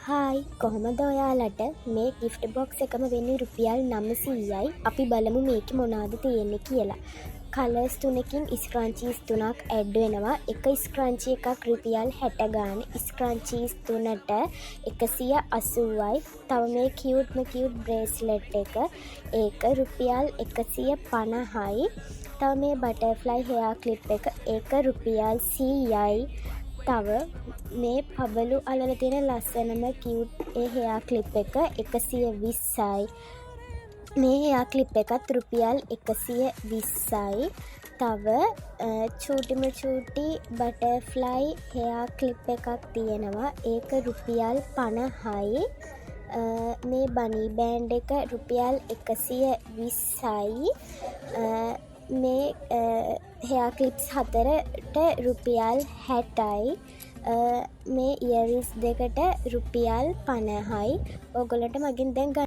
Hi කොහොමද ඔයාලට මේ ගිෆ්ට් බොක්ස් එකම වෙන්නේ රුපියල් 900යි. අපි බලමු මේකේ මොනවද තියෙන්නේ කියලා. කලර්ස් 3කින් ස්ක්‍රන්චීස් 3ක් ඇඩ් වෙනවා. එක ස්ක්‍රන්චි එකක් රුපියල් 60 ගාන. ස්ක්‍රන්චීස් 3ට 180යි. තව මේ කියුට් බ්‍රේස්ලට් එක ඒක රුපියල් 150යි. තව මේ බටර්ෆ්ලයි හෙයා ක්ලිප් එක ඒක රුපියල් 100යි. තව මේ පබලු අලල තියෙන ලස්සනම කියුට් ඒ හෙයා ක්ලිප් එක 120යි. මේ හෙයා ක්ලිප් එකත් රුපියල් 120යි. තව චූටි බටර්ෆ්ලයි හෙයා ක්ලිප් එකක් තියෙනවා. ඒක රුපියල් 50යි. මේ බනී බෑන්ඩ් එක රුපියල් 120යි. මේ හෙයා ක්ලිප්ස් 4ට රුපියල් 60යි. මේ ඉයරින්ස් දෙකට රුපියල් 50යි. ඕගොල්ලන්ට මගෙන් දැන්